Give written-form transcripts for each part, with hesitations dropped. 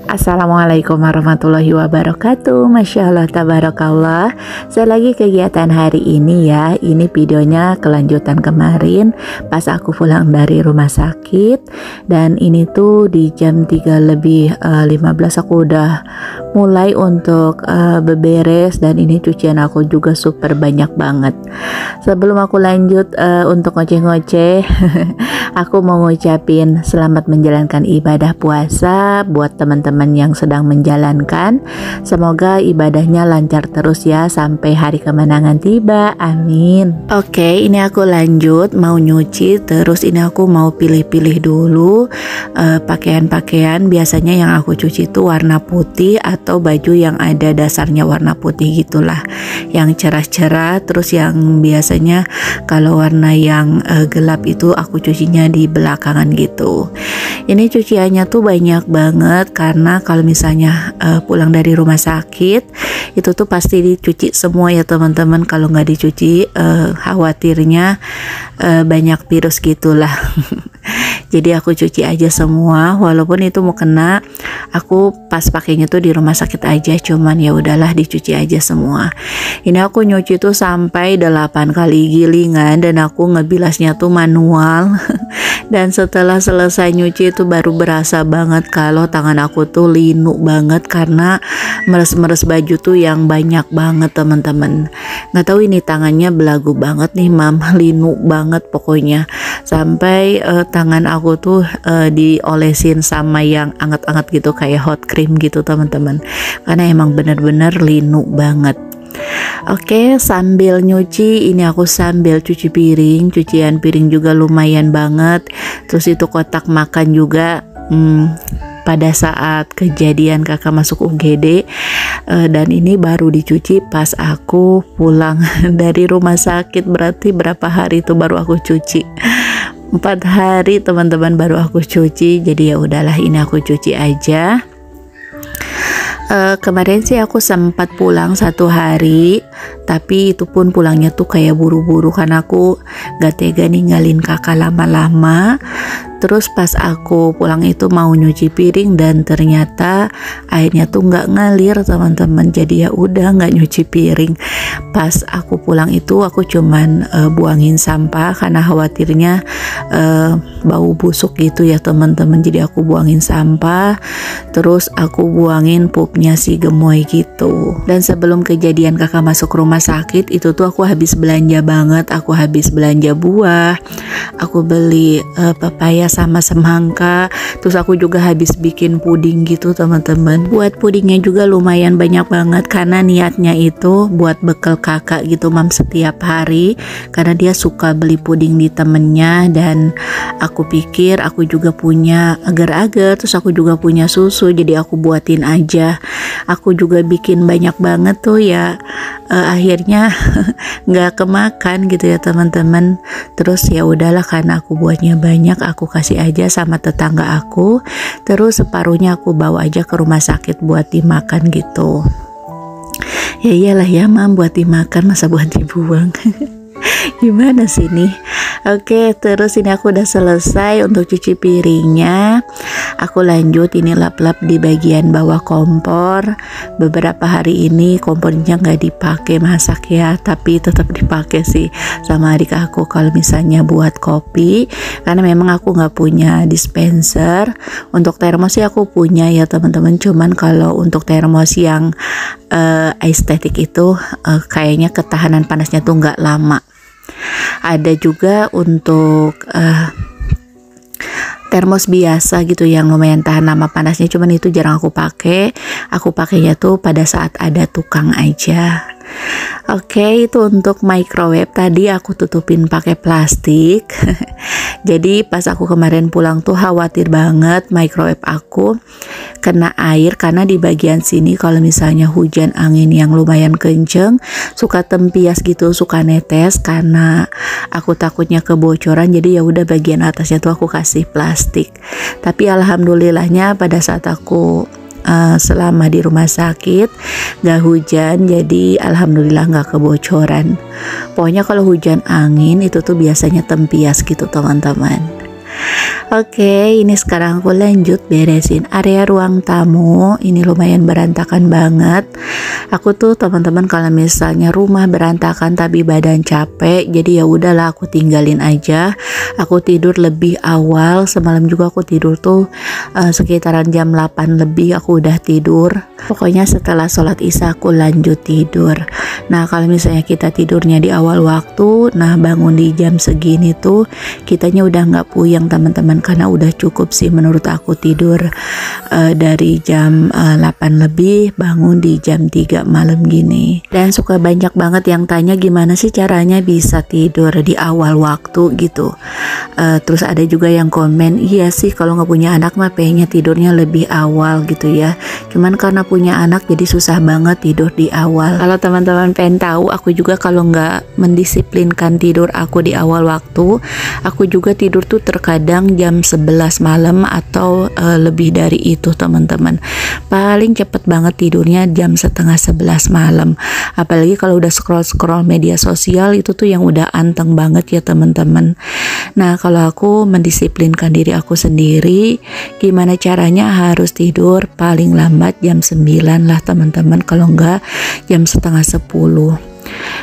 Assalamualaikum warahmatullahi wabarakatuh. Masya Allah, tabarakallah. Saya lagi kegiatan hari ini ya. Ini videonya kelanjutan kemarin pas aku pulang dari rumah sakit. Dan ini tuh di jam 3 lebih 15 aku udah mulai untuk beberes. Dan ini cucian aku juga super banyak banget. Sebelum aku lanjut untuk ngoceh-ngoceh aku mau ngucapin selamat menjalankan ibadah puasa buat teman-teman yang sedang menjalankan. Semoga ibadahnya lancar terus ya sampai hari kemenangan tiba, amin. Oke, ini aku lanjut mau nyuci. Terus ini aku mau pilih-pilih dulu pakaian-pakaian. Biasanya yang aku cuci itu warna putih atau baju yang ada dasarnya warna putih gitulah, yang cerah-cerah. Terus yang biasanya kalau warna yang gelap itu aku cucinya di belakangan gitu. Ini cuciannya tuh banyak banget karena kalau misalnya pulang dari rumah sakit itu tuh pasti dicuci semua ya teman-teman. Kalau nggak dicuci khawatirnya banyak virus gitulah. Jadi aku cuci aja semua, walaupun itu mau kena, aku pas pakainya tuh di rumah sakit aja, cuman ya udahlah dicuci aja semua. Ini aku nyuci tuh sampai 8 kali gilingan dan aku ngebilasnya tuh manual. Dan setelah selesai nyuci itu baru berasa banget kalau tangan aku tuh linu banget karena meres-meres baju tuh yang banyak banget teman-teman. Nggak tahu ini tangannya belagu banget nih mama, linu banget pokoknya. Sampai tangan aku tuh diolesin sama yang anget-anget gitu kayak hot cream gitu teman-teman. Karena emang bener-bener linu banget. Oke, sambil nyuci ini aku sambil cuci piring. Cucian piring juga lumayan banget. Terus itu kotak makan juga pada saat kejadian kakak masuk UGD, dan ini baru dicuci pas aku pulang dari rumah sakit. Berarti berapa hari itu baru aku cuci? 4 hari teman-teman baru aku cuci. Jadi ya udahlah, ini aku cuci aja. Kemarin sih aku sempat pulang 1 hari, tapi itu pun pulangnya tuh kayak buru-buru karena aku gak tega ninggalin kakak lama-lama. Terus pas aku pulang itu mau nyuci piring dan ternyata airnya tuh nggak ngalir teman-teman. Jadi ya udah nggak nyuci piring. Pas aku pulang itu aku cuman buangin sampah karena khawatirnya bau busuk gitu ya teman-teman. Jadi aku buangin sampah, terus aku buangin pupnya si gemoy gitu. Dan sebelum kejadian kakak masuk rumah sakit itu tuh aku habis belanja banget. Aku habis belanja buah, aku beli papaya sama semangka. Terus aku juga habis bikin puding gitu teman-teman. Buat pudingnya juga lumayan banyak banget karena niatnya itu buat bekal kakak gitu mam setiap hari, karena dia suka beli puding di temennya. Dan aku pikir aku juga punya agar-agar, terus aku juga punya susu, jadi aku buatin aja. Aku juga bikin banyak banget tuh ya, akhirnya nggak kemakan gitu ya teman-teman. Terus ya udahlah, karena aku buatnya banyak, aku kasih aja sama tetangga aku. Terus separuhnya aku bawa aja ke rumah sakit buat dimakan gitu. Ya iyalah ya mam, buat dimakan masa buat dibuang. Gimana sih nih? Oke, terus ini aku udah selesai untuk cuci piringnya. Aku lanjut ini lap-lap di bagian bawah kompor. Beberapa hari ini kompornya nggak dipakai masak ya, tapi tetap dipakai sih sama adik aku kalau misalnya buat kopi, karena memang aku nggak punya dispenser. Untuk termos sih aku punya ya teman-teman, cuman kalau untuk termos yang estetik itu kayaknya ketahanan panasnya tuh nggak lama. Ada juga untuk termos biasa gitu yang lumayan tahan lama panasnya, cuman itu jarang aku pakai. Aku pakainya tuh pada saat ada tukang aja. Oke, itu untuk microwave tadi aku tutupin pakai plastik. Jadi pas aku kemarin pulang tuh khawatir banget microwave aku kena air, karena di bagian sini kalau misalnya hujan angin yang lumayan kenceng suka tempias gitu, suka netes, karena aku takutnya kebocoran. Jadi ya udah bagian atasnya tuh aku kasih plastik. Tapi alhamdulillahnya pada saat aku selama di rumah sakit gak hujan, jadi alhamdulillah gak kebocoran. Pokoknya kalau hujan angin itu tuh biasanya tempias gitu teman-teman. Oke, ini sekarang aku lanjut beresin area ruang tamu. Ini lumayan berantakan banget. Aku tuh teman-teman kalau misalnya rumah berantakan tapi badan capek, jadi ya udahlah aku tinggalin aja. Aku tidur lebih awal. Semalam juga aku tidur tuh sekitaran jam 8 lebih aku udah tidur. Pokoknya setelah sholat isya aku lanjut tidur. Nah, kalau misalnya kita tidurnya di awal waktu, nah bangun di jam segini tuh kitanya udah nggak puyeng teman-teman, karena udah cukup sih menurut aku tidur dari jam 8 lebih bangun di jam 3 malam gini. Dan suka banyak banget yang tanya gimana sih caranya bisa tidur di awal waktu gitu. Terus ada juga yang komen, iya sih kalau nggak punya anak mah pengennya tidurnya lebih awal gitu ya, cuman karena punya anak jadi susah banget tidur di awal. Kalau teman-teman pengen tahu, aku juga kalau nggak mendisiplinkan tidur aku di awal waktu, aku juga tidur tuh terkadang jam 11 malam atau lebih dari itu teman-teman. Paling cepet banget tidurnya jam setengah 11 malam. Apalagi kalau udah scroll media sosial itu tuh yang udah anteng banget ya teman-teman. Nah, kalau aku mendisiplinkan diri aku sendiri, gimana caranya harus tidur paling lambat jam 9 lah teman-teman, kalau enggak jam setengah 10.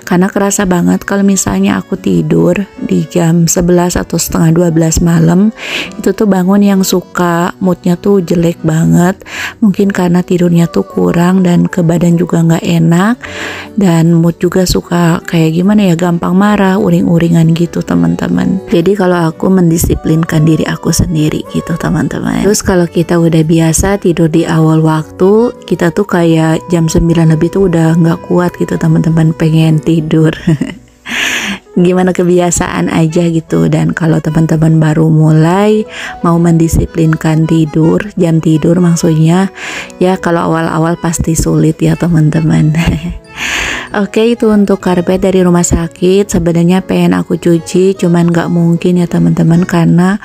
Karena kerasa banget kalau misalnya aku tidur di jam 11 atau setengah 12 malam, itu tuh bangun yang suka moodnya tuh jelek banget. Mungkin karena tidurnya tuh kurang dan ke badan juga nggak enak, dan mood juga suka kayak gimana ya, gampang marah, uring-uringan gitu teman-teman. Jadi kalau aku mendisiplinkan diri aku sendiri gitu teman-teman. Terus kalau kita udah biasa tidur di awal waktu, kita tuh kayak jam 9 lebih tuh udah nggak kuat gitu teman-teman, pengen tidur. Gimana, kebiasaan aja gitu. Dan kalau teman-teman baru mulai mau mendisiplinkan tidur, jam tidur maksudnya, ya kalau awal-awal pasti sulit ya teman-teman. Oke, itu untuk karpet dari rumah sakit. Sebenarnya pengen aku cuci, cuman nggak mungkin ya teman-teman, karena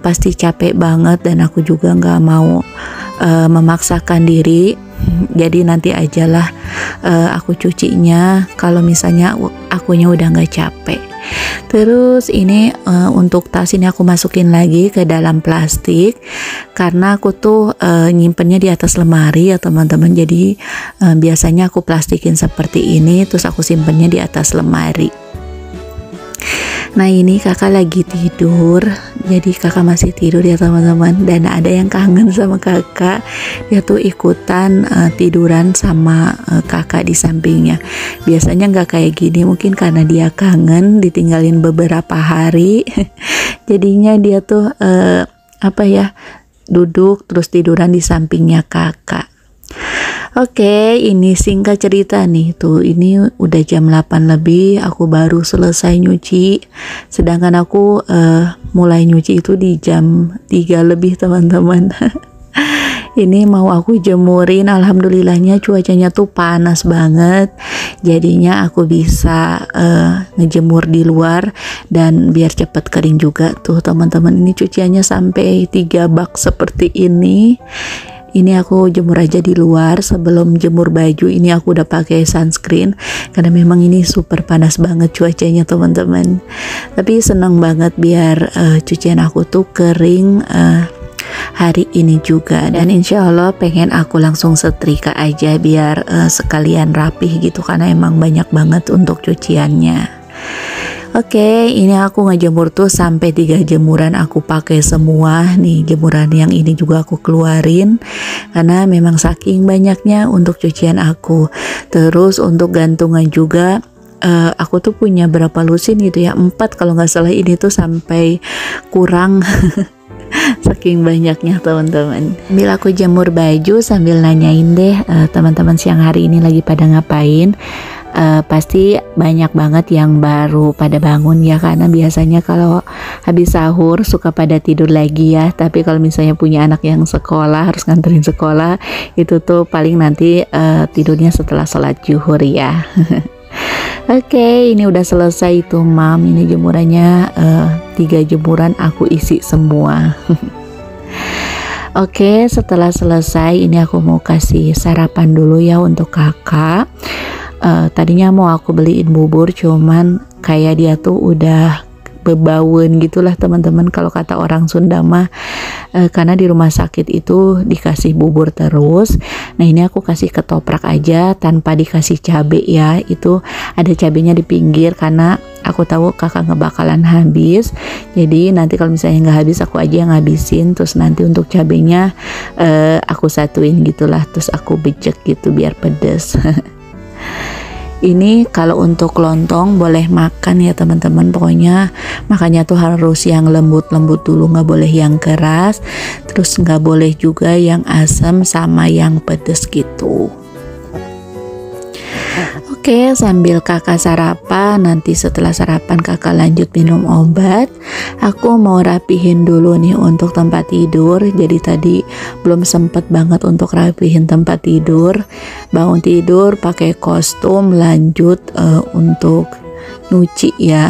pasti capek banget dan aku juga nggak mau memaksakan diri. Jadi nanti ajalah aku cucinya kalau misalnya akunya udah nggak capek. Terus ini untuk tas ini aku masukin lagi ke dalam plastik, karena aku tuh nyimpennya di atas lemari ya teman-teman. Jadi biasanya aku plastikin seperti ini, terus aku simpennya di atas lemari. Nah, ini kakak lagi tidur, jadi kakak masih tidur ya teman-teman. Dan ada yang kangen sama kakak, dia tuh ikutan tiduran sama kakak di sampingnya. Biasanya nggak kayak gini, mungkin karena dia kangen ditinggalin beberapa hari. Jadinya dia tuh duduk terus tiduran di sampingnya kakak. Oke, ini singkat cerita nih, tuh ini udah jam 8 lebih, aku baru selesai nyuci. Sedangkan aku mulai nyuci itu di jam 3 lebih teman-teman. Ini mau aku jemurin, alhamdulillahnya cuacanya tuh panas banget. Jadinya aku bisa ngejemur di luar dan biar cepet kering juga tuh teman-teman. Ini cuciannya sampai 3 bak seperti ini. Ini aku jemur aja di luar. Sebelum jemur baju ini aku udah pakai sunscreen, karena memang ini super panas banget cuacanya teman-teman. Tapi seneng banget biar cucian aku tuh kering hari ini juga. Dan insya Allah pengen aku langsung setrika aja biar sekalian rapih gitu, karena emang banyak banget untuk cuciannya. Oke, ini aku ngejemur tuh sampai 3 jemuran aku pakai semua. Nih jemuran yang ini juga aku keluarin karena memang saking banyaknya untuk cucian aku. Terus untuk gantungan juga aku tuh punya berapa lusin gitu ya, 4 kalau nggak salah. Ini tuh sampai kurang saking banyaknya teman-teman. Sambil aku jemur baju sambil nanyain deh teman-teman siang hari ini lagi pada ngapain. Pasti banyak banget yang baru pada bangun ya, karena biasanya kalau habis sahur suka pada tidur lagi ya. Tapi kalau misalnya punya anak yang sekolah, harus nganterin sekolah, itu tuh paling nanti tidurnya setelah sholat zuhur ya. Oke, ini udah selesai tuh mam. Ini jemurannya 3 jemuran aku isi semua. Oke, setelah selesai ini aku mau kasih sarapan dulu ya untuk kakak. Tadinya mau aku beliin bubur, cuman kayak dia tuh udah bebawen gitulah teman-teman kalau kata orang Sunda mah. Karena di rumah sakit itu dikasih bubur terus. Nah ini aku kasih ketoprak aja tanpa dikasih cabe ya, itu ada cabenya di pinggir karena aku tahu kakak nggak bakalan habis. Jadi nanti kalau misalnya nggak habis aku aja yang ngabisin, terus nanti untuk cabenya aku satuin gitulah, terus aku becek gitu biar pedes. Ini kalau untuk lontong boleh makan ya teman-teman, pokoknya makannya tuh harus yang lembut-lembut dulu, nggak boleh yang keras, terus nggak boleh juga yang asam sama yang pedes gitu. Oke, sambil kakak sarapan, nanti setelah sarapan kakak lanjut minum obat. Aku mau rapihin dulu nih untuk tempat tidur. Jadi tadi belum sempet banget untuk rapihin tempat tidur. Bangun tidur pakai kostum, lanjut untuk nyuci ya.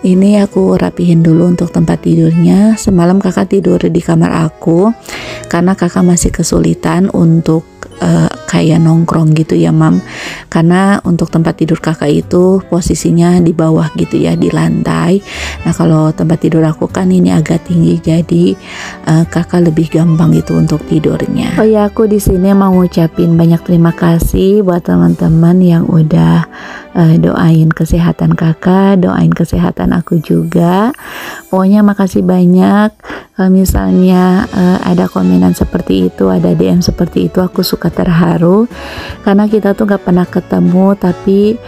Ini aku rapihin dulu untuk tempat tidurnya. Semalam kakak tidur di kamar aku karena kakak masih kesulitan untuk kayak nongkrong gitu ya mam, karena untuk tempat tidur kakak itu posisinya di bawah gitu ya, di lantai. Nah kalau tempat tidur aku kan ini agak tinggi, jadi kakak lebih gampang gitu untuk tidurnya. Oh ya, aku di sini mau ngucapin banyak terima kasih buat teman-teman yang udah doain kesehatan kakak, doain kesehatan aku juga. Pokoknya makasih banyak. Kalau misalnya ada komenan seperti itu, ada DM seperti itu, aku suka terharu karena kita tuh gak pernah ketemu, tapi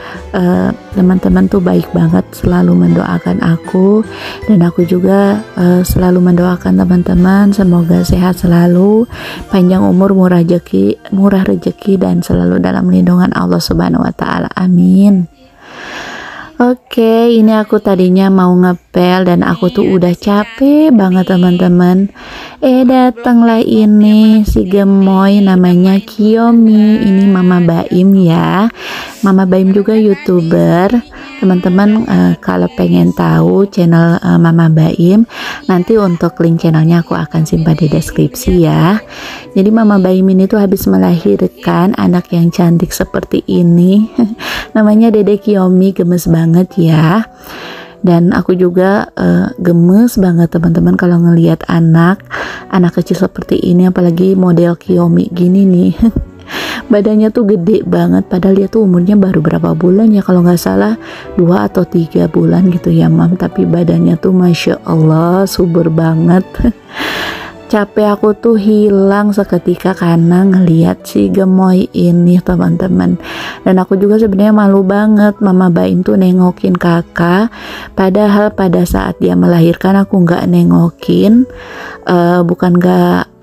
teman-teman tuh baik banget, selalu mendoakan aku, dan aku juga selalu mendoakan teman-teman semoga sehat selalu, panjang umur, murah rezeki, dan selalu dalam lindungan Allah Subhanahu wa Ta'ala. Amin. Oke, ini aku tadinya mau ngepel dan aku tuh udah capek banget teman-teman. Datanglah ini si gemoy namanya Kiyomi. Ini Mama Baim ya. Mama Baim juga YouTuber. Teman-teman kalau pengen tahu channel Mama Baim, nanti untuk link channelnya aku akan simpan di deskripsi ya. Jadi Mama Baim ini tuh habis melahirkan anak yang cantik seperti ini. Namanya Dede Kiyomi, gemes banget ya. Dan aku juga gemes banget teman-teman kalau ngelihat anak kecil seperti ini, apalagi model Kiyomi gini nih. Badannya tuh gede banget, padahal dia tuh umurnya baru berapa bulan ya, kalau nggak salah 2 atau 3 bulan gitu ya mam, tapi badannya tuh Masya Allah subur banget. Capek aku tuh hilang seketika karena ngelihat si gemoy ini teman-teman. Dan aku juga sebenarnya malu banget Mama Baim tuh nengokin kakak, padahal pada saat dia melahirkan aku nggak nengokin, bukan nggak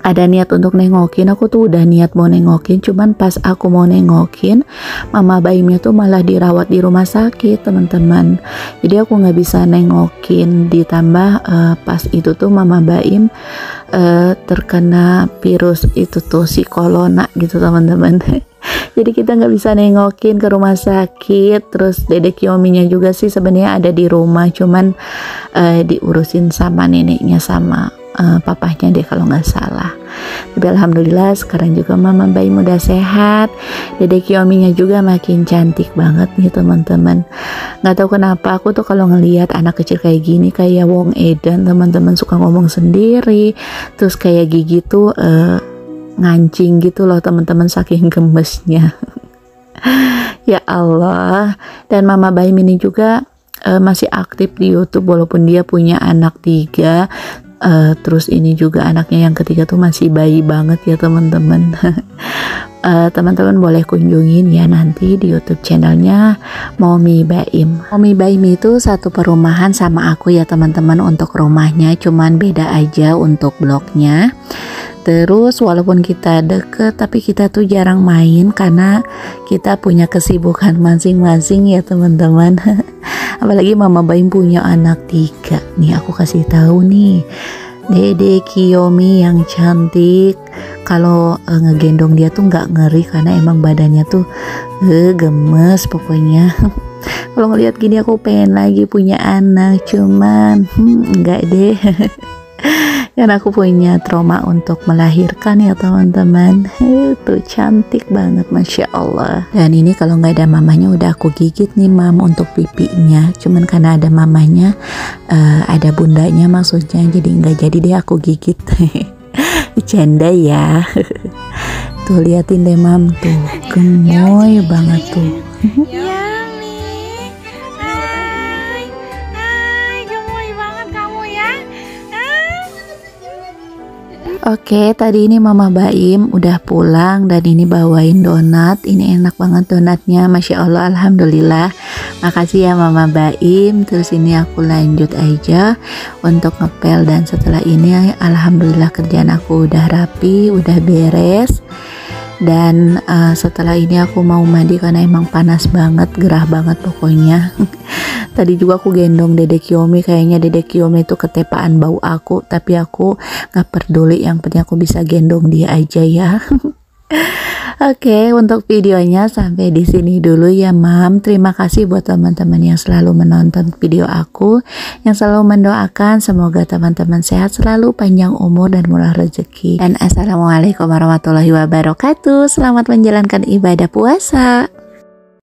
ada niat untuk nengokin, aku tuh udah niat mau nengokin, cuman pas aku mau nengokin Mama Baimnya tuh malah dirawat di rumah sakit teman-teman, jadi aku nggak bisa nengokin. Ditambah pas itu tuh Mama Baim terkena virus itu tuh si corona gitu teman-teman. Jadi kita nggak bisa nengokin ke rumah sakit. Terus Dede Kiyominya juga sih sebenarnya ada di rumah, cuman diurusin sama neneknya sama papahnya deh kalau nggak salah. Tapi alhamdulillah sekarang juga Mama Baim udah sehat. Dede Kiyominya juga makin cantik banget nih teman-teman. Nggak tahu kenapa aku tuh kalau ngelihat anak kecil kayak gini kayak Wong Edan teman-teman, suka ngomong sendiri, terus kayak gigi tuh ngancing gitu loh teman-teman, saking gemesnya. Ya Allah. Dan Mama Baim ini juga masih aktif di YouTube walaupun dia punya anak 3. Terus ini juga anaknya yang ketiga tuh masih bayi banget ya teman-teman. Teman-teman boleh kunjungin ya nanti di YouTube channelnya Mommy Baim. Mommy Baim itu satu perumahan sama aku ya teman-teman, untuk rumahnya cuman beda aja untuk bloknya. Terus walaupun kita deket, tapi kita tuh jarang main karena kita punya kesibukan masing-masing ya teman-teman. Apalagi Mama Baim punya anak 3. Nih aku kasih tahu nih, Dede Kiyomi yang cantik, kalau ngegendong dia tuh nggak ngeri karena emang badannya tuh gemes pokoknya. Kalau ngeliat gini aku pengen lagi punya anak, cuman enggak deh. Kan aku punya trauma untuk melahirkan ya teman-teman. Tuh cantik banget, Masya Allah. Dan ini kalau nggak ada mamanya udah aku gigit nih mam untuk pipinya. Cuman karena ada mamanya, ada bundanya maksudnya, jadi nggak jadi deh aku gigit. Bercanda ya. Tuh liatin deh mam, tuh gemoy banget tuh. Oke, tadi ini Mama Baim udah pulang dan ini bawain donat. Ini enak banget donatnya, Masya Allah, Alhamdulillah. Makasih ya Mama Baim. Terus ini aku lanjut aja untuk ngepel, dan setelah ini Alhamdulillah kerjaan aku udah rapi, udah beres. Dan setelah ini aku mau mandi karena emang panas banget, gerah banget pokoknya. Tadi juga aku gendong Dedek Yomi, kayaknya Dedek Yomi itu ketepaan bau aku, tapi aku gak peduli, yang penting aku bisa gendong dia aja ya. Oke, untuk videonya sampai di sini dulu ya mam. Terima kasih buat teman-teman yang selalu menonton video aku, yang selalu mendoakan semoga teman-teman sehat selalu, panjang umur dan murah rezeki. Dan assalamualaikum warahmatullahi wabarakatuh. Selamat menjalankan ibadah puasa.